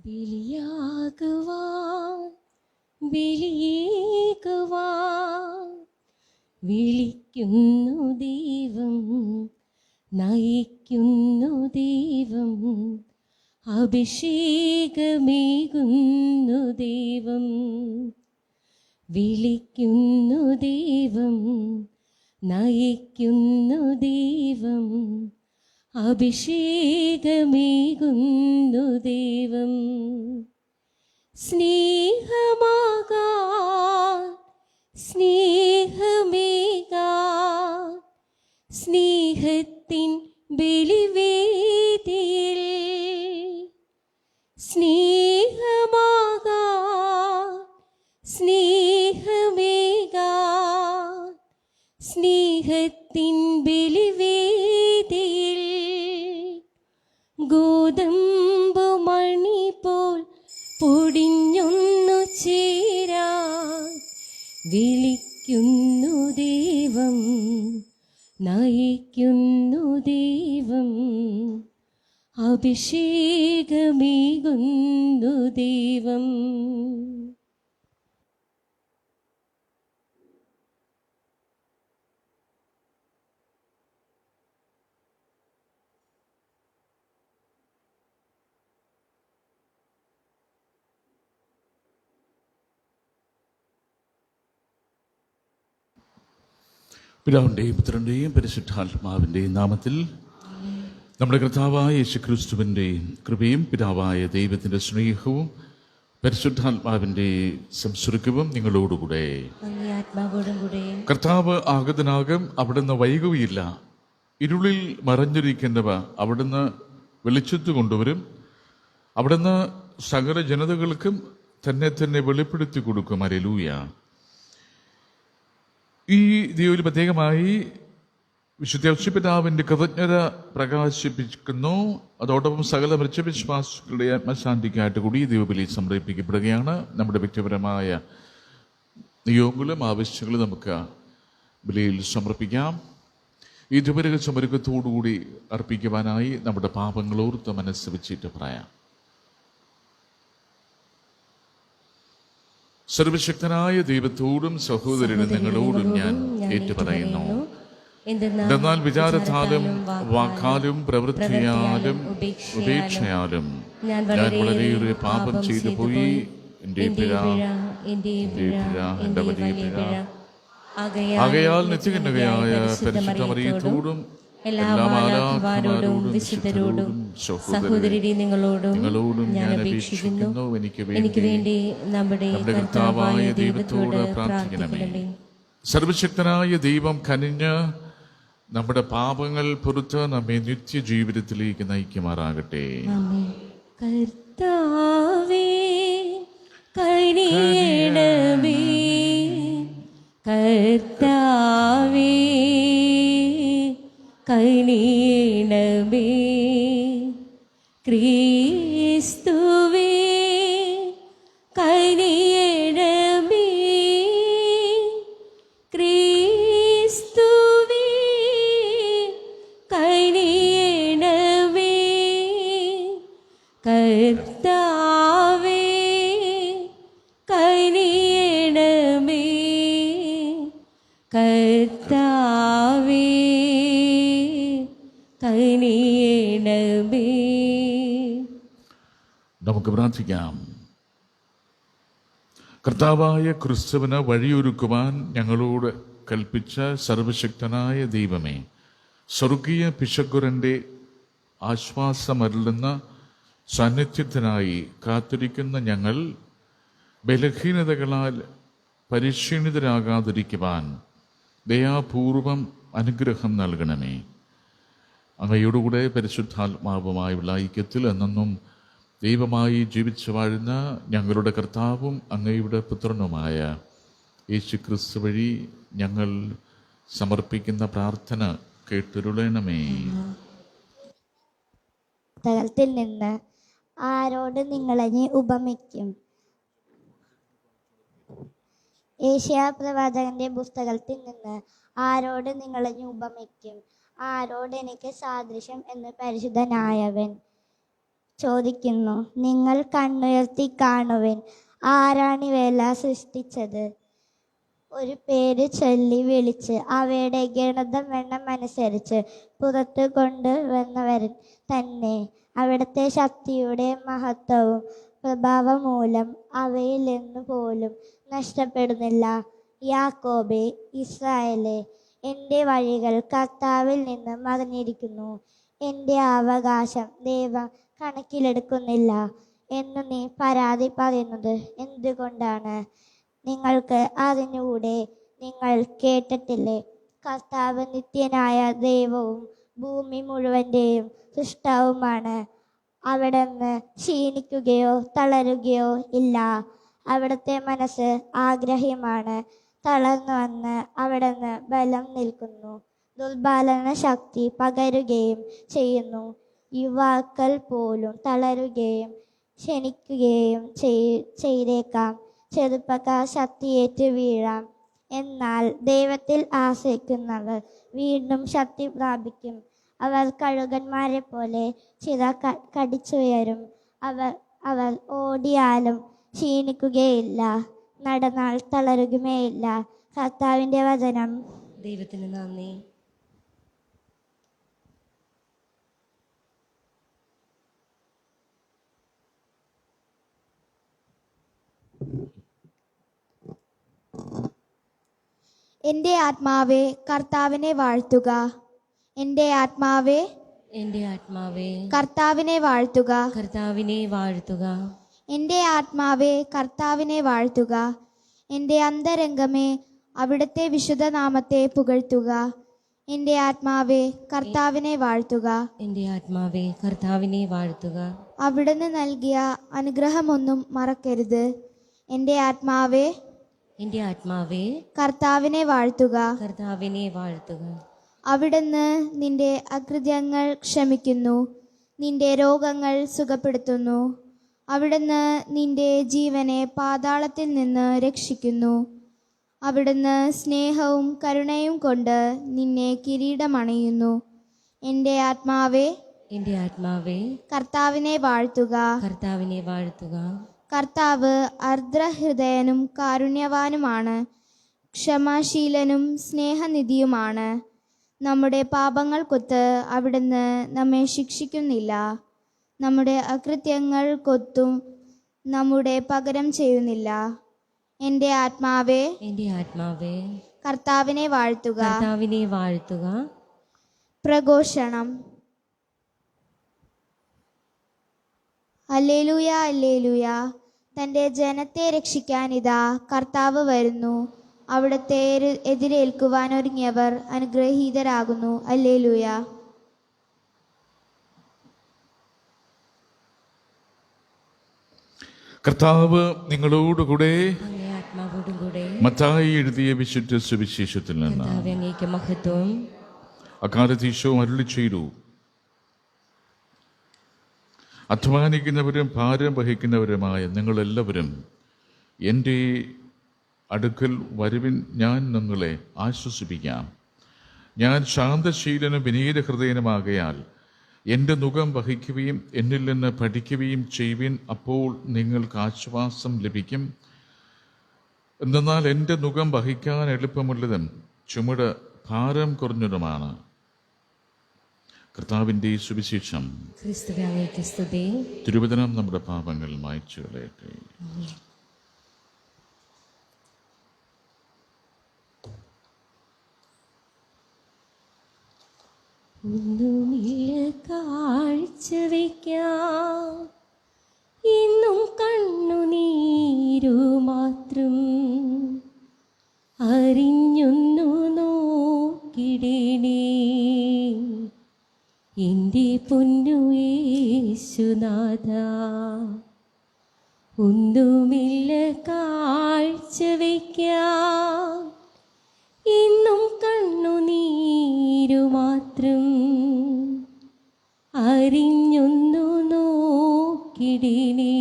ബലിയാകുവാൻ ബലിയേകുവാൻ വിളിക്കുന്നു ദൈവം, നയിക്കുന്നു ദൈവം, അഭിഷേകമേകുന്നു ദൈവം. വിളിക്കുന്നു ദൈവം, നയിക്കുന്നു ദൈവം, അഭിഷേകമേകുന്നു ദൈവം. സ്നേഹമാകാൻ സ്നേഹമേകാൻ സ്നേഹത്തിൻ ബലിവേദിയിൽ, സ്നേഹമാകാൻ സ്നേഹമേകാൻ സ്നേഹത്തിൻ ബലിവേദിയിൽ, ഗോതമ്പു മണി പോൽ പൊടിഞ്ഞൊന്നു ചേരാൻ വിളിക്കുന്നു ദൈവം, നയിക്കുന്നു ദൈവം, അഭിഷേകമേകുന്നു ദൈവം. പിതാവിൻ്റെയും പുത്രൻ്റെയും പരിശുദ്ധാത്മാവിൻ്റെയും നാമത്തിൽ നമ്മുടെ കർത്താവായ യേശുക്രിസ്തുവിൻ്റെ കൃപയും പിതാവായ ദൈവത്തിൻ്റെ സ്നേഹവും പരിശുദ്ധാത്മാവിൻ്റെ സംസർഗവും നിങ്ങളോടുകൂടെ. കർത്താവ് ആഗതനാകും, അവിടുന്ന് വൈകുകയില്ല. ഇരുളിൽ മറഞ്ഞിരിക്കുന്നവ അവിടുന്ന് വെളിച്ചത്ത് കൊണ്ടുവരും. അവിടുന്ന് സകല ജനതകൾക്കും തന്നെ വെളിപ്പെടുത്തി കൊടുക്കും. ഹല്ലേലൂയ. ഈ ദിവ്യ പ്രത്യേകമായി വിശുദ്ധ ഔസേപ്പിതാവിൻ്റെ കൃതജ്ഞത പ്രകാശിപ്പിക്കുന്നു. അതോടൊപ്പം സകല മൃത്യവിശ്വാസികളുടെ ആത്മശാന്തിക്കായിട്ട് കൂടി ഈ ദിവ്യബലി സമർപ്പിക്കപ്പെടുകയാണ്. നമ്മുടെ വ്യക്തിപരമായ നിയോഗങ്ങളും ആവശ്യങ്ങളും നമുക്ക് ബലിയിൽ സമർപ്പിക്കാം. ഈ ദിവ്യരഹ സമരത്തോടുകൂടി അർപ്പിക്കുവാനായി നമ്മുടെ പാപങ്ങളോർത്ത് മനസ്സ് വെച്ചിട്ട് പറയാം. സർവശക്തനായ ദൈവത്തോടും സഹോദരനും നിങ്ങളോടും ഞാൻ ഏറ്റുപറയുന്നു, എന്നാൽ വിചാരത്താലും വാക്കാലും പ്രവൃത്തിയാലും ഉപേക്ഷയാലും ഞാൻ വളരെയേറെ പാപം ചെയ്തു പോയി. എൻ്റെ പിഴ, എൻ്റെ വലിയ പിഴ. ആകയാൽ നിത്യകന്യകയായ പരിശുദ്ധ മറിയത്തോടും എല്ലാ മാലാഖമാരോടും വിശുദ്ധരോടും സഹോദരരെ നിങ്ങളോടും ഞാൻ അപേക്ഷിക്കുന്നു, എനിക്ക് വേണ്ടി നമ്മുടെ കർത്താവായ ദൈവത്തോട് പ്രാർത്ഥിക്കണമേ. സർവശക്തനായ ദൈവം കനിഞ്ഞ് നമ്മുടെ പാപങ്ങൾ പുറത്ത് നമ്മെ നിത്യജീവിതത്തിലേക്ക് നയിക്കുമാറാകട്ടെ. കർത്താവേ കനിയണമേ, കർത്താവേ കനിയണമേ, ക്രിസ്തുവേ കനിയണമേ, ക്രിസ്തുവേ കനിയണമേ, കർത്താവേ കനിയണമേ, കർത്താവേ കനിയണമേ. നമുക്ക് പ്രാർത്ഥിക്കാം. കർത്താവായ ക്രിസ്തുവിന് വഴിയൊരുക്കുവാൻ ഞങ്ങളോട് കൽപ്പിച്ച സർവശക്തനായ ദൈവമേ, സ്വർഗീയ പിശകുരൻ്റെ ആശ്വാസമരുളുന്ന സാന്നിധ്യത്തിനായി കാത്തിരിക്കുന്ന ഞങ്ങൾ ബലഹീനതകളാൽ പരിക്ഷീണിതരാകാതിരിക്കുവാൻ ദയാപൂർവം അനുഗ്രഹം നൽകണമേ. അങ്ങയോടുകൂടെ പരിശുദ്ധാത്മാവുമായുള്ള ഐക്യത്തിൽ എന്നെന്നും ദൈവമായി ജീവിച്ചു വാഴുന്ന ഞങ്ങളുടെ കർത്താവും അങ്ങയുടെ പുത്രനുമായ യേശുക്രിസ്തു വഴി ഞങ്ങൾ സമർപ്പിക്കുന്ന പ്രാർത്ഥന കേട്ടുരുളണമേ. പുസ്തകത്തിൽ നിന്ന് ആരോട് നിങ്ങളെ ഉപമിക്കും? ഏശയ്യാ പ്രവാചകന്റെ പുസ്തകത്തിൽ നിന്ന് ആരോട് നിങ്ങളെ ഉപമിക്കും? ആരോട് എനിക്ക് സാദൃശ്യം എന്ന് പരിശുദ്ധനായവൻ. ചോദിക്കുന്നു. നിങ്ങൾ കണ്ണുയർത്തി കാണുവിൻ, ആരാണിവയെല്ലാം സൃഷ്ടിച്ചത്? ഒരു പേര് ചൊല്ലി വിളിച്ച് അവയുടെ ഗണിതം എണ്ണമനുസരിച്ച് പുറത്തു കൊണ്ടുവന്നവൻ തന്നെ. അവിടുത്തെ ശക്തിയുടെ മഹത്വവും പ്രഭാവം മൂലം അവയിൽ നിന്ന് പോലും നഷ്ടപ്പെടുന്നില്ല. യാക്കോബേ, ഇസ്രായേലേ, എൻ്റെ വഴികൾ കർത്താവിൽ നിന്ന് മറിഞ്ഞിരിക്കുന്നു. എൻ്റെ അവകാശം ദൈവം കണക്കിലെടുക്കുന്നില്ല എന്ന് നീ പരാതി പറയുന്നത് എന്തുകൊണ്ടാണ്? നിങ്ങൾക്ക് അറിഞ്ഞുകൂടെ? നിങ്ങൾ കേട്ടിട്ടില്ലേ? കർത്താവ് നിത്യനായ ദൈവവും ഭൂമി മുഴുവൻ്റെയും സൃഷ്ടാവുമാണ്. അവിടുന്ന് ക്ഷീണിക്കുകയോ തളരുകയോ ഇല്ല. അവിടുത്തെ മനസ്സ് ആഗ്രഹ്യമാണ്. തളർന്നു വന്ന് അവിടുന്ന് ബലം നിൽക്കുന്നു. ദുർബലന ശക്തി പകരുകയും ചെയ്യുന്നു. യുവാക്കൾ പോലും തളരുകയും ക്ഷണിക്കുകയും ചെയ്തേക്കാം. ചെറുപ്പക്കാർ ശക്തിയേറ്റ് വീഴാം. എന്നാൽ ദൈവത്തിൽ ആശ്രയിക്കുന്നവർ വീണ്ടും ശക്തി പ്രാപിക്കും. അവർ കഴുകന്മാരെ പോലെ ചിറ കടിച്ചുയരും. അവർ ഓടിയാലും ക്ഷീണിക്കുകയില്ല, നടന്നാൽ തളരുകയുമില്ല. കർത്താവിൻ്റെ വചനം. ദൈവത്തിന് നന്ദി. എൻ്റെ ആത്മാവേ കർത്താവിനെ വാഴ്ത്തുക. എൻ്റെ ആത്മാവേ, എൻ്റെ ആത്മാവേ, കർത്താവിനെ വാഴ്ത്തുക. കർത്താവിനെ വാഴ്ത്തുക. എൻ്റെ ആത്മാവേ, കർത്താവിനെ വാഴ്ത്തുക. എൻ്റെ അന്തരംഗമേ, അവിടുത്തെ വിശുദ്ധ നാമത്തെ പുകഴ്ത്തുക. എൻ്റെ ആത്മാവേ, കർത്താവിനെ വാഴ്ത്തുക. എൻ്റെ ആത്മാവേ, കർത്താവിനെ വാഴ്ത്തുക. അവിടുന്ന് നൽകിയ അനുഗ്രഹമൊന്നും മറക്കരുത്. എൻ്റെ ആത്മാവേ, എൻ്റെ ആത്മാവേ, കർത്താവിനെ വാഴ്ത്തുക. കർത്താവിനെ വാഴ്ത്തുക. അവിടുന്ന് നിന്റെ അകൃത്യങ്ങൾ ക്ഷമിക്കുന്നു, നിന്റെ രോഗങ്ങൾ സുഖപ്പെടുത്തുന്നു. അവിടുന്ന് നിന്റെ ജീവനെ പാതാളത്തിൽ നിന്ന് രക്ഷിക്കുന്നു. അവിടുന്ന് സ്നേഹവും കരുണയും കൊണ്ട് നിന്നെ കിരീടമണിയുന്നു. എൻ്റെ ആത്മാവേ, എൻ്റെ ആത്മാവേ, കർത്താവിനെ വാഴ്ത്തുക. കർത്താവിനെ വാഴ്ത്തുക. കർത്താവ് ആർദ്രഹൃദയനും കാരുണ്യവാനുമാണ്, ക്ഷമാശീലനും സ്നേഹനിധിയുമാണ്. നമ്മുടെ പാപങ്ങൾക്കൊത്ത് അവിടുന്ന് നമ്മെ ശിക്ഷിക്കുന്നില്ല, നമ്മുടെ അകൃത്യങ്ങൾക്കൊത്തും നമ്മുടെ പകരം ചെയ്യുന്നില്ല. എൻ്റെ ആത്മാവേ, എൻ്റെ ആത്മാവേ, കർത്താവിനെ വാഴ്ത്തുക. കർത്താവിനെ വാഴ്ത്തുക. പ്രഘോഷണം. ഹല്ലേലൂയ, ഹല്ലേലൂയ. തൻ്റെ ജനത്തെ രക്ഷിക്കാനിതാ കർത്താവ് വരുന്നു. അവിടുത്തെ എതിരേൽക്കുവാൻ ഒരുങ്ങിയവർ അനുഗ്രഹീതരാകുന്നു. ഹല്ലേലൂയ. കർത്താവ് നിങ്ങളോടുകൂടെ. അങ്ങേ ആത്മാവോടും കൂടെ. മത്തായി എഴുതിയ വിശുദ്ധ സുവിശേഷത്തിൽ നിന്ന്. കർത്താവേ, അങ്ങേക്ക് മഹത്വം. അക്കാലത്ത് ഈശോ അരുളി ചെയ്തു, അധ്വാനിക്കുന്നവരും ഭാരം വഹിക്കുന്നവരുമായ നിങ്ങളെല്ലാവരും എൻ്റെ അടുക്കൽ വരുവിൻ, ഞാൻ നിങ്ങളെ ആശ്വസിപ്പിക്കാം. ഞാൻ ശാന്തശീലനും വിനീതഹൃദയനുമാകയാൽ എൻ്റെ നുകം വഹിക്കുകയും എന്നിൽ നിന്ന് പഠിക്കുകയും ചെയ്യുവിൻ, അപ്പോൾ നിങ്ങൾക്ക് ആശ്വാസം ലഭിക്കും. എന്നാൽ എൻ്റെ നുകം വഹിക്കാൻ എളുപ്പമുള്ളതും ചുമട് ഭാരം കുറഞ്ഞതുമാണ്. കർത്താവിൻ്റെ സുവിശേഷം. ക്രിസ്തുവേ, അങ്ങേക്ക് സ്തുതി. തിരുവചനം നമ്മുടെ പാപങ്ങൾ മായ്ച്ചു കളയട്ടെ. ഒന്നുമില്ല കാഴ്ചവയ്ക്കാം, ഇന്നും കണ്ണുനീരു മാത്രം. അറിഞ്ഞൊന്നു നോക്കിടണേ എൻ്റെ പൊന്നു യേശുനാഥ. ഒന്നുമില്ല കാഴ്ചവയ്ക്കാം, ഇന്നും കണ്ണുനീരു മാത്രം. അറിഞ്ഞൊന്നു നോക്കിടണേ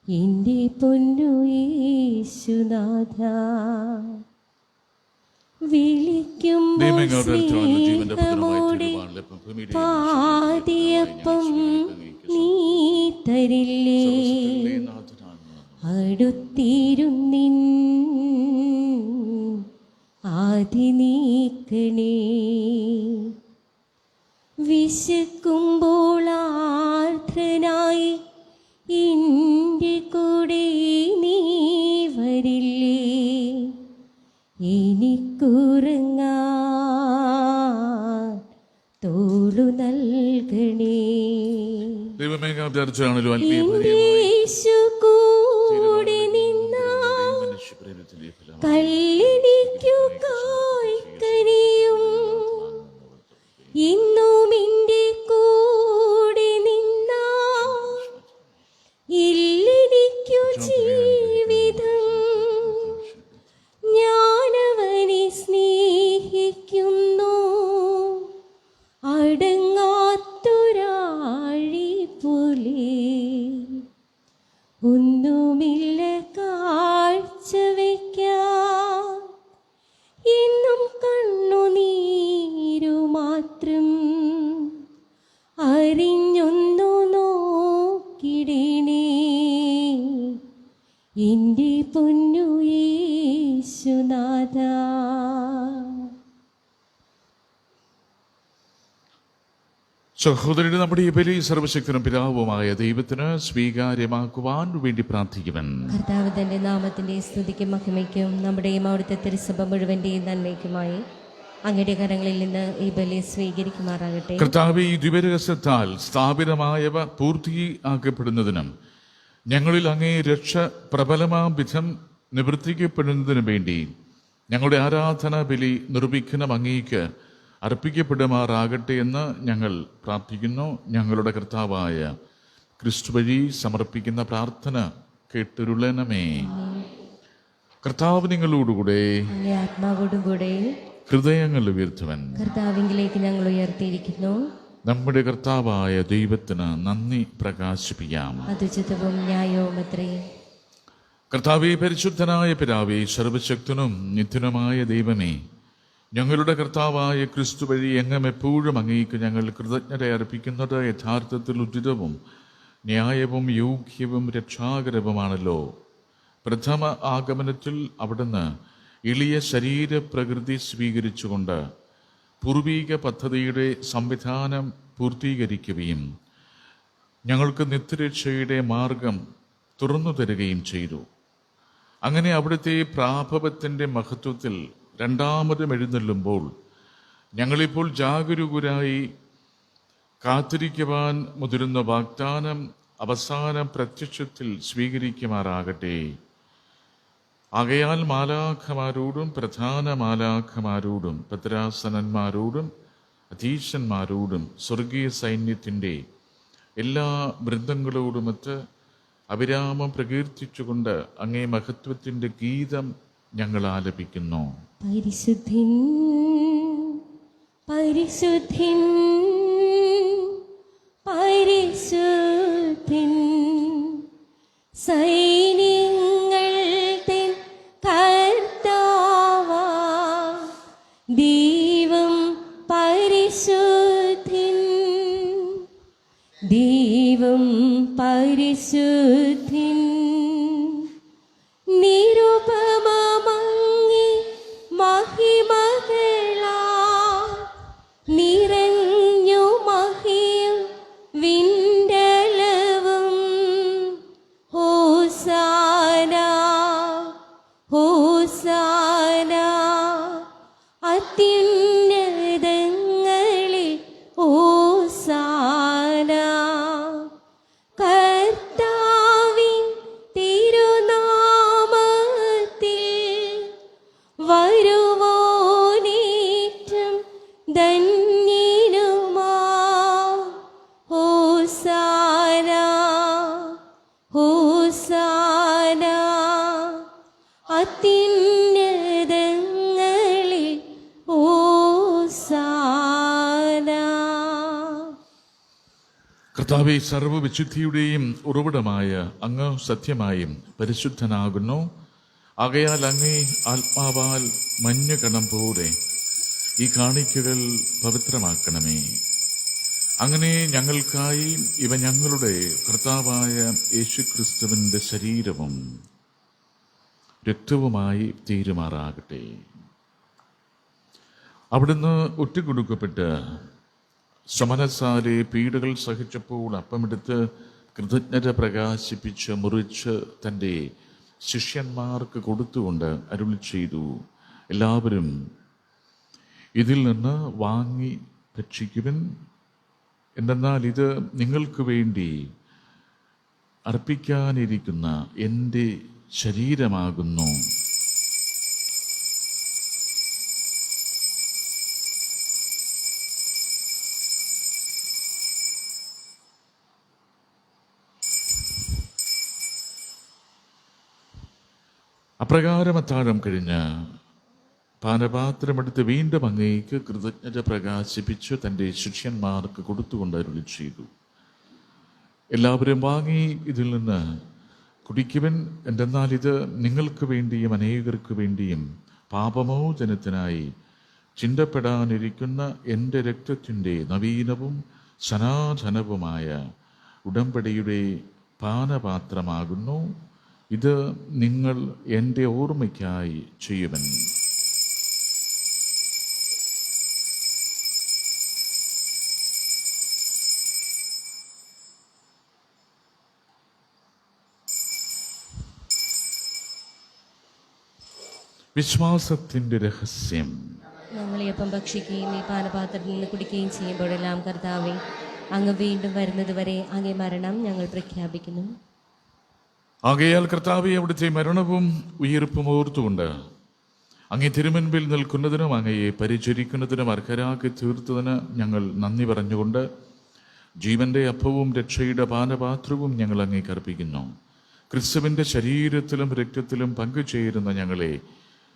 എൻ്റെ പൊന്നു യേശുനാഥ. വിളിക്കുമ്പോൾ സ്നേഹമോടെ പാതിയപ്പം തരില്ലേ അടുത്തിരുന്നിൻ ആദി നീക്കണേ വിശക്കുമ്പോൾ ആർദ്രനായി എൻ്റെ കൂടെ നീ വരില്ലേ എനിക്കുറങ്ങാൻ തോളു നൽകണേ ദൈവമേ വിചാരിച്ചാണല്ലോ യേശു കൂടെ നിന്നാൽ കല്ലെനിക്കു കായ്ക്കനിയും ഇന്നും എൻ്റെ കൂടെ നിന്നാൽ ഇല്ലെനിക്കു ജീവിതം ഞാനവനെ സ്നേഹിക്കുന്നു അടങ്ങാത്തൊരാഴി പോലെ ഒന്നുമില്ല കാഴ്ച വയ്ക്കാൻ എന്നും കണ്ണുനീരു മാത്രം അറിഞ്ഞൊന്നു നോക്കിടണേ എൻ്റെ പൊന്നു യേശുനാഥ. സഹോദരന് നമ്മുടെ ഈ ബലി സർവശക്തനും പിതാവുമായ ദൈവത്തിന് സ്വീകാര്യമാക്കുവാൻ വേണ്ടി പ്രാർത്ഥിക്കുവൻ. കർത്താവ് തന്റെ നാമത്തിന്റെ സ്തുതിക്കും മഹിമയ്ക്കും നമ്മുടെയും അവിടുത്തെ തിരുസഭ മുഴുവന്റെയും നന്മയ്ക്കുമായി അങ്ങയുടെ കരങ്ങളിൽ നിന്ന് ഈ ബലി സ്വീകരിക്കുമാറാകട്ടെ. കർത്താവ് ഈ ദിവരഹസ്യത്താൽ സ്ഥാപിതമായവ പൂർത്തിയാക്കപ്പെടുന്നതിനും ഞങ്ങളിൽ അങ്ങേ രക്ഷ പ്രബലമാം വിധം നിവർത്തിക്കപ്പെടുന്നതിനും വേണ്ടി ഞങ്ങളുടെ ആരാധനാ ബലി നിർവിഘ്നം അങ്ങേക്ക് അർപ്പിക്കപ്പെടുമാറാകട്ടെ എന്ന് ഞങ്ങൾ പ്രാർത്ഥിക്കുന്നു. ഞങ്ങളുടെ കർത്താവായ ക്രിസ്തു വഴി സമർപ്പിക്കുന്ന പ്രാർത്ഥന കേട്ടുരുളണമേ. കർത്താവ് നിങ്ങളോടുകൂടെ അങ്ങേ ആത്മാവോടും കൂടെ ഹൃദയങ്ങൾ ഉയർത്തുവൻ. കർത്താവിങ്കിലേക്ക് ഞങ്ങൾ ഉയർത്തിയിരിക്കുന്നു. നമ്മുടെ കർത്താവായ ദൈവത്തിന് നന്ദി പ്രകാശിപ്പിക്കാം. അതുചിതവും ന്യായവുമത്രേ. കർത്താവേ, പരിശുദ്ധനായ പിതാവേ, സർവശക്തനും നിത്യനുമായ ദൈവമേ, ഞങ്ങളുടെ കർത്താവായ ക്രിസ്തു വഴി എങ്ങും എപ്പോഴും അങ്ങേക്ക് ഞങ്ങൾ കൃതജ്ഞത അർപ്പിക്കുന്നത് യഥാർത്ഥത്തിൽ ഉചിതവും ന്യായവും യോഗ്യവും രക്ഷാകരവുമാണല്ലോ. പ്രഥമ ആഗമനത്തിൽ അവിടുന്ന് എളിയ ശരീരപ്രകൃതി സ്വീകരിച്ചുകൊണ്ട് പൂർവീക പദ്ധതിയുടെ സംവിധാനം പൂർത്തീകരിക്കുകയും ഞങ്ങൾക്ക് നിത്യരക്ഷയുടെ മാർഗം തുറന്നു തരികയും ചെയ്തു. അങ്ങനെ അവിടുത്തെ പ്രാഭവത്തിൻ്റെ മഹത്വത്തിൽ രണ്ടാമതും എഴുന്നള്ളുമ്പോൾ ഞങ്ങളിപ്പോൾ ജാഗരൂകരായി കാത്തിരിക്കുവാൻ മുതിരുന്ന വാഗ്ദാനം അവസാന പ്രത്യക്ഷത്തിൽ സ്വീകരിക്കുമാറാകട്ടെ. ആകയാൽ മാലാഖമാരോടും പ്രധാന മാലാഖമാരോടും ഭദ്രാസനന്മാരോടും അധീശന്മാരോടും സ്വർഗീയ സൈന്യത്തിൻ്റെ എല്ലാ വൃന്ദങ്ങളോടുമൊത്ത് അവിരാമം പ്രകീർത്തിച്ചുകൊണ്ട് അങ്ങേ മഹത്വത്തിൻ്റെ ഗീതം ഞങ്ങൾ ആലപിക്കുന്നു. പരിശുദ്ധൻ പരിശുദ്ധൻ പരിശുദ്ധൻ സൈന്യങ്ങൾ തൻ കർത്താവാ ദൈവം പരിശുദ്ധൻ ദൈവം പരിശുദ്ധൻ നിരുപമമങ്ങി മഹിമകളാ നിറഞ്ഞു മഹിയും വിണ്ടലവും ഹോസാന ഹോസാന അത്യുന്നതങ്ങളിൽ ഹോസാന കർത്താവിൻ തിരുനാമത്തിൽ വരുവോനേറ്റം ധന്യനുമാ ഹോസാന ഹോസാന അത്യുന്നതങ്ങളിൽ ഹോസാന. കർത്താവേ, സർവ്വവിശുദ്ധിയുടെയും ഉറവിടമായ അങ്ങ് സത്യമായും പരിശുദ്ധനാകുന്നു. ആകയാൽ അങ്ങേ ആത്മാവാൽ മഞ്ഞുകണം പോലെ ഈ കാണിക്കകൾ പവിത്രമാക്കണമേ. അങ്ങനെ ഞങ്ങൾക്കായി ഇവ ഞങ്ങളുടെ കർത്താവായ യേശുക്രിസ്തുവിൻ്റെ ശരീരവും രക്തവുമായി തീരുമാറാകട്ടെ. അവിടുന്ന് ഒറ്റുകൊടുക്കപ്പെട്ട് സമനസാലെ പീഡകൾ സഹിച്ചപ്പോൾ അപ്പമെടുത്ത് കൃതജ്ഞത പ്രകാശിപ്പിച്ച് മുറിച്ച് തൻ്റെ ശിഷ്യന്മാർക്ക് കൊടുത്തുകൊണ്ട് അരുളി ചെയ്തു, എല്ലാവരും ഇതിൽ നിന്ന് വാങ്ങി ഭക്ഷിക്കുവിൻ. എന്തെന്നാൽ ഇത് നിങ്ങൾക്ക് വേണ്ടി അർപ്പിക്കാനിരിക്കുന്ന എൻ്റെ ശരീരമാകുന്നു. അപ്രകാരം അത്താഴം കഴിഞ്ഞ് പാനപാത്രമെടുത്ത് വീണ്ടും അങ്ങേക്ക് കൃതജ്ഞത പ്രകാശിപ്പിച്ച് തൻ്റെ ശിഷ്യന്മാർക്ക് കൊടുത്തുകൊണ്ട് അരുളി ചെയ്തു, എല്ലാവരും വാങ്ങി ഇതിൽ നിന്ന് കുടിക്കുവൻ. എന്തെന്നാൽ ഇത് നിങ്ങൾക്ക് വേണ്ടിയും അനേകർക്ക് വേണ്ടിയും പാപമോചനത്തിനായി ചിന്തപ്പെടാനിരിക്കുന്ന എൻ്റെ രക്തത്തിൻ്റെ നവീനവും സനാതനവുമായ ഉടമ്പടിയുടെ പാനപാത്രമാകുന്നു. ഇത് നിങ്ങൾ എൻ്റെ ഓർമ്മയ്ക്കായി ചെയ്യുവൻ. വിശ്വാസത്തിൻ്റെ രഹസ്യം. ഞങ്ങൾ ഈ അപ്പം ഭക്ഷിക്കുകയും ഈ പാനപാത്രത്തിൽ നിന്ന് കുടിക്കുകയും ചെയ്യുമ്പോഴെല്ലാം കർത്താവേ, അങ്ങ് വീണ്ടും വരുന്നത് വരെ അങ്ങേ മരണം ഞങ്ങൾ പ്രഖ്യാപിക്കുന്നു. ആകയാൽ കർത്താവേ, അവിടുത്തെ മരണവും ഉയിർപ്പും ഓർത്തുകൊണ്ട് അങ്ങേ തിരുമുൻപിൽ നിൽക്കുന്നതിനും അങ്ങയെ പരിചരിക്കുന്നതിനും അർഹരാക്കി തീർത്തതിന് ഞങ്ങൾ നന്ദി പറഞ്ഞുകൊണ്ട് ജീവന്റെ അപ്പവും രക്ഷയുടെ പാനപാത്രവും ഞങ്ങൾ അങ്ങേക്ക് അർപ്പിക്കുന്നു. ക്രിസ്തുവിൻ്റെ ശരീരത്തിലും രക്തത്തിലും പങ്കുചേരുന്ന ഞങ്ങളെ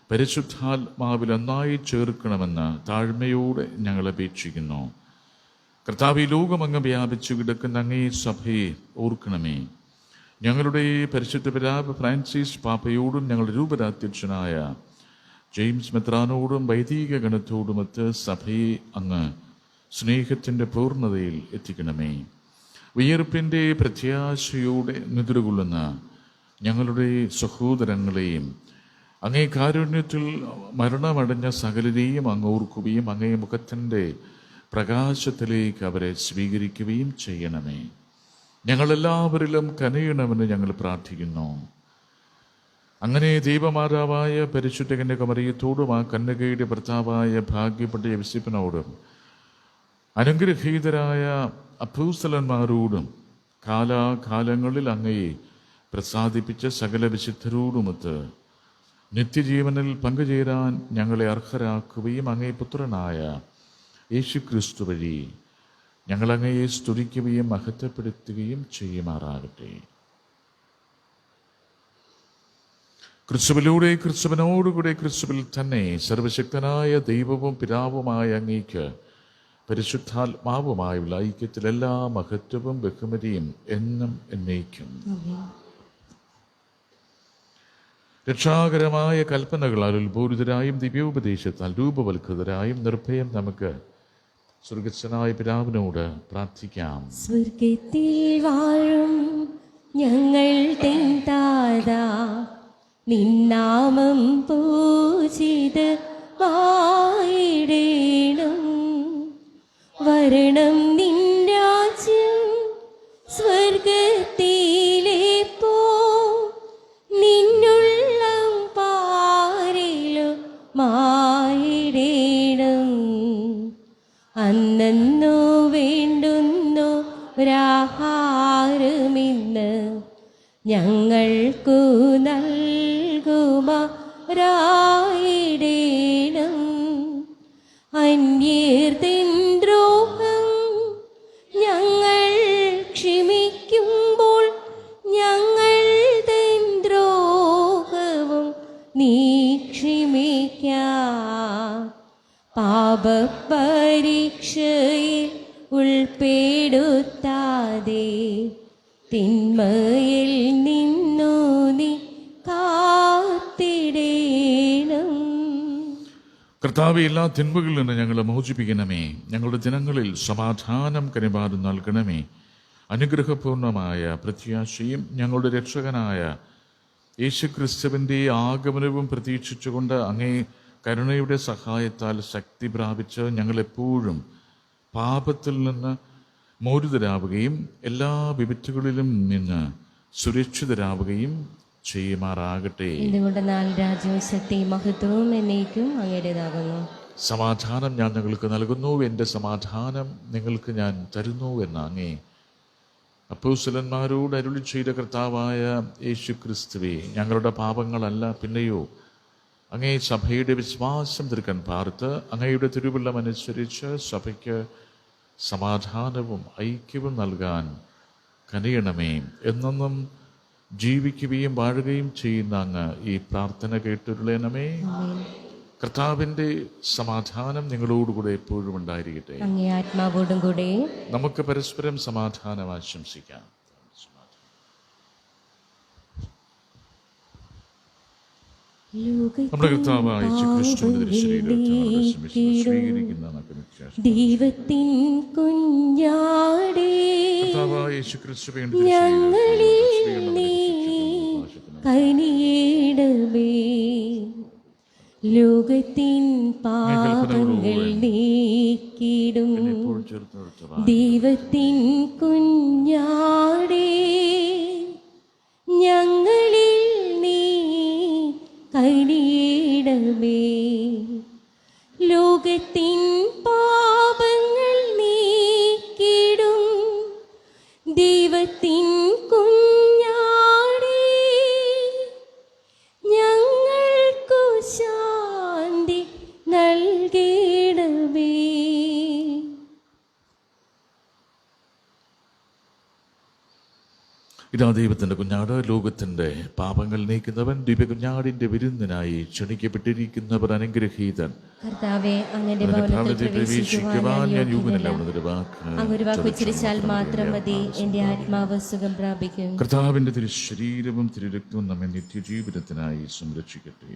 പരിശുദ്ധാത്മാവിൽ ഒന്നായി ചേർക്കണമെന്ന് താഴ്മയോടെ ഞങ്ങൾ അപേക്ഷിക്കുന്നു. കർത്താവേ, ലോകമങ്ങ് വ്യാപിച്ചു കിടക്കുന്ന അങ്ങേ സഭയെ ഓർക്കണമേ. ഞങ്ങളുടെ പരിശുദ്ധ പിതാവ് ഫ്രാൻസിസ് പാപ്പയോടും ഞങ്ങളുടെ രൂപതാധ്യക്ഷനായ ജെയിംസ് മെത്രാനോടും വൈദിക ഗണത്തോടുമൊത്ത് സഭയെ അങ്ങ് സ്നേഹത്തിൻ്റെ പൂർണ്ണതയിൽ എത്തിക്കണമേ. ഉയർപ്പിൻ്റെ പ്രത്യാശയോടെ നിദ്രകൊള്ളുന്ന ഞങ്ങളുടെ സഹോദരങ്ങളെയും അങ്ങേ കാരുണ്യത്തിൽ മരണമടഞ്ഞ സകലരെയും അങ്ങ് ഓർക്കുകയും അങ്ങേ മുഖത്തിൻ്റെ പ്രകാശത്തിലേക്ക് അവരെ സ്വീകരിക്കുകയും ചെയ്യണമേ. ഞങ്ങളെല്ലാവരിലും കനിയണമെന്ന് ഞങ്ങൾ പ്രാർത്ഥിക്കുന്നു. അങ്ങനെ ദൈവമാതാവായ പരിശുദ്ധ കന്യകമറിയത്തോടും ആ കന്യകയുടെ ഭർത്താവായ ഭാഗ്യപ്പെട്ട യോസേപ്പിനോടും അനുഗ്രഹീതരായ അപ്പോസ്തലന്മാരോടും കാലാകാലങ്ങളിൽ അങ്ങയെ പ്രസാദിപ്പിച്ച സകല വിശുദ്ധരോടുമൊത്ത് നിത്യജീവനിൽ പങ്കുചേരാൻ ഞങ്ങളെ അർഹരാക്കുകയും അങ്ങേ പുത്രനായ യേശുക്രിസ്തു വഴി ഞങ്ങളങ്ങയെ സ്തുതിക്കുകയും മഹത്വപ്പെടുത്തുകയും ചെയ്യുമാറാകട്ടെ. ക്രിസ്തുവിലൂടെ, ക്രിസ്തുവിനോടുകൂടെ, ക്രിസ്തുവിൽ തന്നെ സർവശക്തനായ ദൈവവും പിതാവുമായ അങ്ങേക്ക് പരിശുദ്ധാത്മാവുമായുള്ള ഐക്യത്തിൽ എല്ലാ മഹത്വവും ബഹുമതിയും എന്നും എന്നേക്കും. രക്ഷാകരമായ കൽപ്പനകളാൽ ഉത്ബോധിതരായും ദിവ്യോപദേശത്താൽ രൂപവൽകൃതരായും നിർഭയം നമുക്ക് സ്വർഗസ്ഥനായ പിതാവിനോട് പ്രാർത്ഥിക്കാം. സ്വർഗത്തിൽ വാഴും ഞങ്ങൾ താതാ, നിന്നാമം പൂജിതമായിടേണം. വരണം നിൻ രാജ്യം, സ്വർഗത്തിലെ പോ നിന്നുള്ളം പാരിലും മായിടേണം. അന്നു വേണ്ടുന്നു ഒരാഹാരമിന്ന് ഞങ്ങൾക്കു നൽകുമാറായിടേണം. അന്യർത്തിൻ ദ്രോഹം ഞങ്ങൾ ക്ഷമിക്കുമ്പോൾ ഞങ്ങൾ തൻ ദ്രോഹവും നീ ക്ഷമിക്ക. പാപപരീക്ഷയിൽ ഉൾപ്പെടുത്താതെ തിന്മയിൽ നിന്നു നീ കാത്തിടേണം. കർത്താവെ, എല്ലാ തിന്മകളിൽ നിന്ന് ഞങ്ങളെ മോചിപ്പിക്കണമേ. ഞങ്ങളുടെ ദിനങ്ങളിൽ സമാധാനം കനിവാദം നൽകണമേ. അനുഗ്രഹപൂർണമായ പ്രത്യാശയും ഞങ്ങളുടെ രക്ഷകനായ യേശുക്രിസ്തുവിൻ്റെ ആഗമനവും പ്രതീക്ഷിച്ചുകൊണ്ട് അങ്ങേ കരുണയുടെ സഹായത്താൽ ശക്തി പ്രാപിച്ച് ഞങ്ങളെപ്പോഴും പാപത്തിൽ നിന്ന് മോചിതരാവുകയും എല്ലാ വിപത്തുകളിലും നിന്ന് സുരക്ഷിതരാവുകയും ചെയ്യുമാറാകട്ടെ. എന്തുകൊണ്ടെന്നാൽ രാജ്യവും ശക്തിയും മഹത്വവും എന്നേക്കും അങ്ങയുടേതാകുന്നു. സമാധാനം ഞാൻ നിങ്ങൾക്ക് നൽകുന്നു, എൻ്റെ സമാധാനം നിങ്ങൾക്ക് ഞാൻ തരുന്നു എന്ന അങ്ങേ അപ്പോസ്തലന്മാരോട് അരുളി ചെയ്ത കർത്താവായ യേശു ക്രിസ്തുവേ, ഞങ്ങളുടെ പാപങ്ങളല്ല പിന്നെയോ അങ്ങേ സഭയുടെ വിശ്വാസം തീർക്കാൻ പാർത്ത് അങ്ങയുടെ തിരുവുള്ളം അനുസരിച്ച് സഭയ്ക്ക് സമാധാനവും ഐക്യവും നൽകാൻ കനിയണമേ. എന്നെന്നും ജീവിക്കുകയും വാഴുകയും ചെയ്യുന്ന അങ്ങ് ഈ പ്രാർത്ഥന കേട്ടുരുളണമേ. കർത്താവിൻ്റെ സമാധാനം നിങ്ങളോടുകൂടെ എപ്പോഴും ഉണ്ടായിരിക്കട്ടെ. അങ്ങേ ആത്മാവോടും കൂടെ. നമുക്ക് പരസ്പരം സമാധാനം ആശംസിക്കാം. നമ്മുടെ കർത്താവായ യേശുക്രിസ്തുവിന്റെ സ്വീകരിക്കുന്ന ദൈവത്തിൻ കുഞ്ഞാടേ, കർത്താവായ യേശുക്രിസ്തുവേ, ഞങ്ങളിൽ നീ കനിയേണമേ. ലോകത്തിൻ പാപങ്ങൾ നീക്കിടും ദൈവത്തിൻ കുഞ്ഞാടേ, ഞങ്ങളിൽ നീ കനിയേണമേ. ലോകത്തിൻ പാപങ്ങൾ നീക്കിടും ദൈവത്തിൻ കുഞ്ഞാടേ, ഞങ്ങൾക്കു ശാന്തി നൽകണമേ. ഇതാ ദൈവത്തിൻ്റെ കുഞ്ഞാട്, ലോകത്തിൻ്റെ പാപങ്ങൾ നീക്കുന്നവൻ. ദിവ്യകുഞ്ഞാടിൻ്റെ വിരുന്നിനായി ക്ഷണിക്കപ്പെട്ടിരിക്കുന്നവർ അനുഗ്രഹീതൻ. കർത്താവേ, അങ്ങയുടെ ഭവനത്തിൽ പ്രവേശിക്കുവാൻ ഞാൻ യോഗ്യനല്ല. അങ്ങ് ഒരു വാക്ക് ഉച്ചരിച്ചാൽ മാത്രം മതി, എൻ്റെ ആത്മാവ് സുഖം പ്രാപിക്കും. കർത്താവിൻ്റെ തിരുശരീരവും തിരുരക്തവും നമ്മെ നിത്യജീവിതത്തിനായി സംരക്ഷിക്കട്ടെ.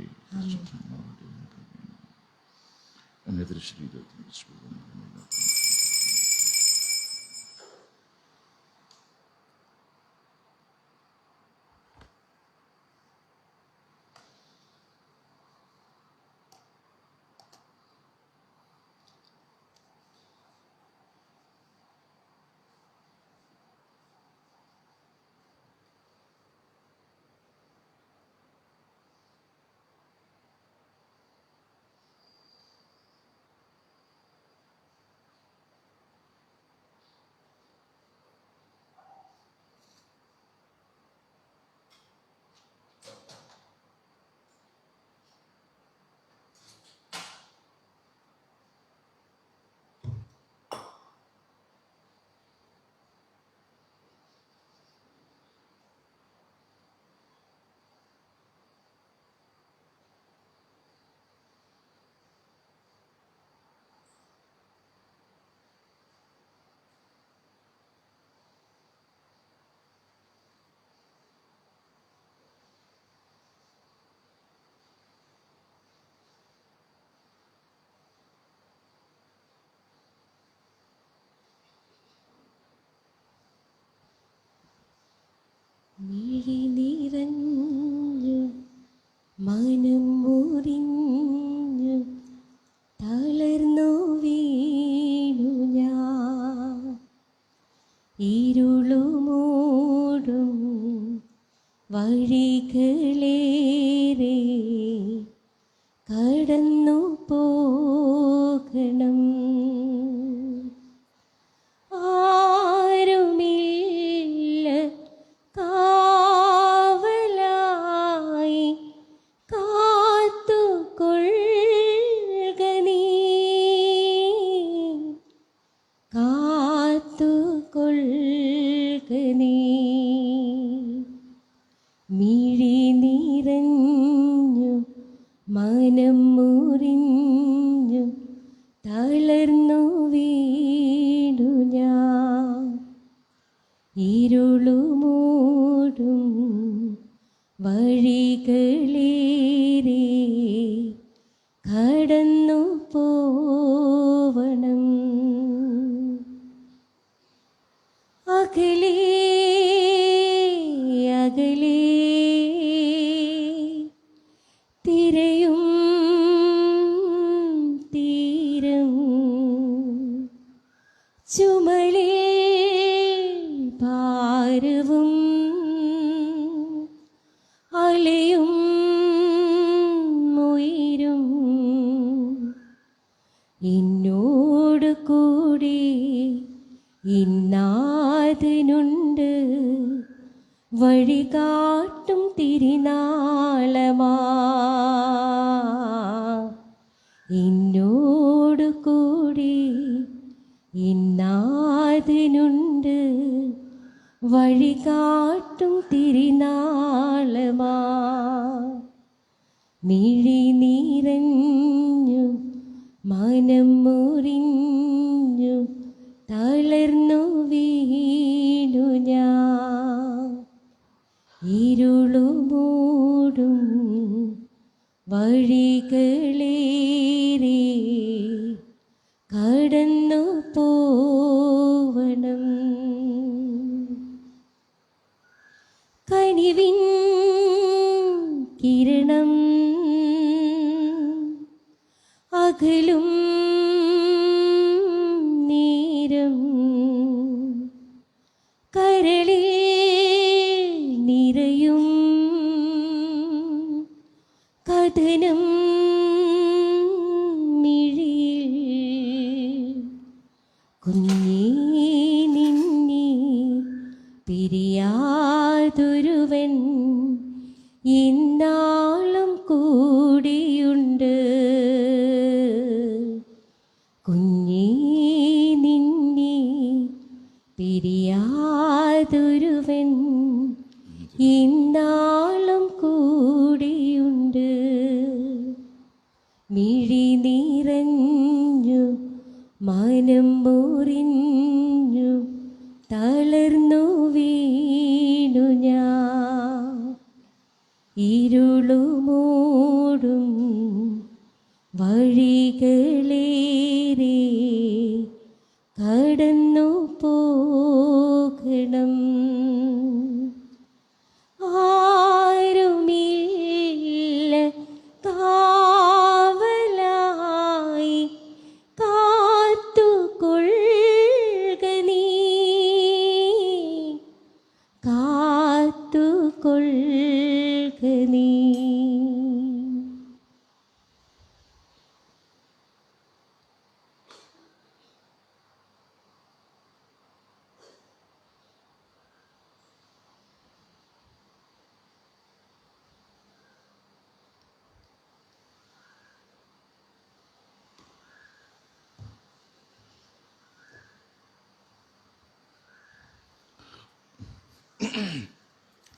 അങ്ങ് തിരുശരീരത്തിൽ മിഴി നിറഞ്ഞു മനം മുറിഞ്ഞു തളർന്നു വീണു ഞാൻ, ഇരുളുമൂടും വഴികളേറെ കടന്നു പോകണം. ആരുമില്ല കാവലായി കാത്തുകൊള്ളുക നീ, കാത്തുകൊള്ളുക നീ. മിഴി നിറഞ്ഞു മനം മുറിഞ്ഞു തളർന്നു വീണു ഞാൻ, ഇരുളുമൂടും വഴികളേറെ കടന്നു അകലേ അകലേ തിരയും തീരം ചുമലിൽ ഭാരവും അലയും ഉയരും എന്നോട് കൂടി ഇന്നാഥനുണ്ട് വഴികാട്ടും തിരുനാളമാ എന്നോട് കൂടി ഇന്നാഥനുണ്ട് വഴികാട്ടും തിരുനാളമാ മിഴി നിറഞ്ഞു മനം മുറിഞ്ഞു തളർന്നു വീണു ഞാൻ ഇരുളുമൂടും വഴികളേറെ കടന്നു പോവണം കനിവിൻ കിരണം അകലും നേരം കരളിൽ നിറയും കഥനം മിഴിയിൽ കുഞ്ഞേ നിന്നെ പിരിയാതൊരുവൻ ഇന്നാളും കൂടിയുണ്ട് കുഞ്ഞേ നിന്നെ പിരിയാതൊരുവൻ ഇന്നാളും കൂടിയുണ്ട് മിഴി നിറഞ്ഞു മനം മുറിഞ്ഞു തളർന്നു വീണു ഞാൻ ഇരുളുമൂടും വഴികളേറെ കടന്നു പോകണം ആരുമില്ല കാവലായി കാത്തുകൊള്ളുക നീ കാത്തുകൊള്ളുക നീ.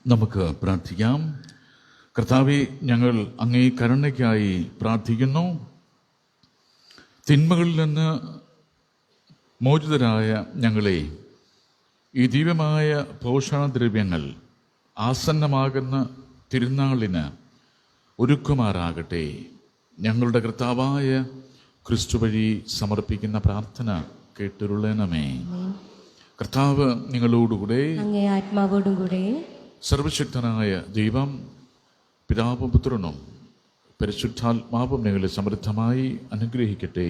നമുക്ക് പ്രാർത്ഥിക്കാം. കർത്താവേ, ഞങ്ങൾ അങ്ങേ കരുണയ്ക്കായി പ്രാർത്ഥിക്കുന്നു. തിന്മകളിൽ നിന്ന് മോചിതരായ ഞങ്ങളെ ഈ ദിവ്യമായ പോഷണദ്രവ്യങ്ങൾ ആസന്നമാകുന്ന തിരുനാളിന് ഒരുക്കുമാറാകട്ടെ. ഞങ്ങളുടെ കർത്താവായ ക്രിസ്തു വഴി സമർപ്പിക്കുന്ന പ്രാർത്ഥന കേട്ടുരുളണമേ. കർത്താവ് നിങ്ങളോടുകൂടെ, അങ്ങേ ആത്മാവോടും കൂടെ. സർവശക്തനായ ദൈവം പിതാവും പുത്രനും പരിശുദ്ധാത്മാവും നിങ്ങളെ സമൃദ്ധമായി അനുഗ്രഹിക്കട്ടെ.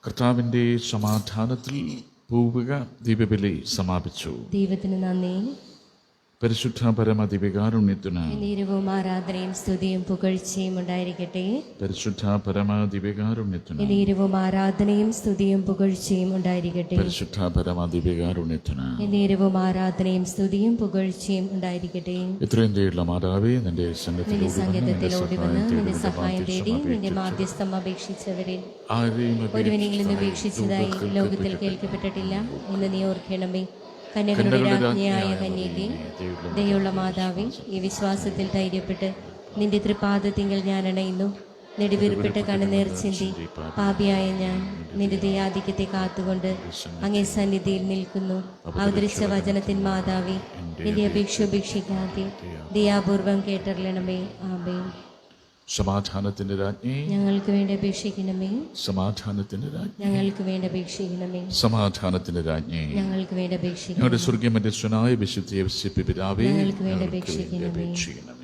കർത്താവിൻ്റെ സമാധാനത്തിൽ പോവുക. ദീപബലി സമാപിച്ചു. ദൈവത്തിന് നന്ദി. പരിശുദ്ധ പരമ ദിവ്യകാരുണ്യത്തിന് നേരവും ആരാധനയും സ്തുതിയും പുകഴ്ചയും ഉണ്ടായിരിക്കട്ടെ. പരിശുദ്ധ പരമ ദിവ്യകാരുണ്യത്തിന് നേരവും ആരാധനയും സ്തുതിയും പുകഴ്ചയും ഉണ്ടായിരിക്കട്ടെ. പരിശുദ്ധ പരമ ദിവ്യകാരുണ്യത്തിന് നേരവും ആരാധനയും സ്തുതിയും പുകഴ്ചയും ഉണ്ടായിരിക്കട്ടെ. ഇത്രയും ദയുള്ള മാതാവേ, നിന്റെ നിന്റെ സങ്കേതത്തിലോടി വന്ന് നിന്റെ സഹായം തേടി നിന്റെ മാധ്യസ്ഥം അപേക്ഷിച്ചവരിൽ ഒരുവനെങ്കിലും ഉപേക്ഷിച്ചതായി ലോകത്തിൽ കേൾക്കപ്പെട്ടിട്ടില്ല എന്ന് നീ ഓർക്കണമേ. കന്യകളുടെ രാജ്ഞിയായ കന്യകേ, ദയുള്ള മാതാവേ, ഈ വിശ്വാസത്തിൽ ധൈര്യപ്പെട്ട് നിന്റെ തൃപാദത്തിങ്കൽ ഞാൻ അണയുന്നു. നെടുവീർപ്പിട്ട് കണ്ണുനീർ ചിന്തി പാപിയായ ഞാൻ നിന്റെ ദയാധിക്യത്തെ കാത്തുകൊണ്ട് അങ്ങേ സന്നിധിയിൽ നിൽക്കുന്നു. അവതരിച്ച വചനത്തിൻ മാതാവേ, നിന്റെ അപേക്ഷ ഉപേക്ഷിക്കാതെ ദയാപൂർവം കേട്ടറിയണമേ. ആമേൻ. സമാധാനത്തിന്റെ രാജ്ഞി, ഞങ്ങൾക്ക് വേണ്ടി അപേക്ഷിക്കണമേ. സമാധാനത്തിന്റെ രാജ്ഞി, ഞങ്ങൾക്ക് വേണ്ടി അപേക്ഷിക്കണമേ. സമാധാനത്തിന്റെ രാജ്ഞി, ഞങ്ങൾക്ക് വേണ്ടി അപേക്ഷിക്കണമേ. ഞങ്ങളുടെ സ്വർഗീയ മധ്യസ്ഥനായ വിശുദ്ധ യേശുവേ പിതാവേ, ഞങ്ങൾക്ക് വേണ്ടി ഞങ്ങൾക്ക് വേണ്ടി അപേക്ഷിക്കണമേ. അപേക്ഷിക്കണമേ.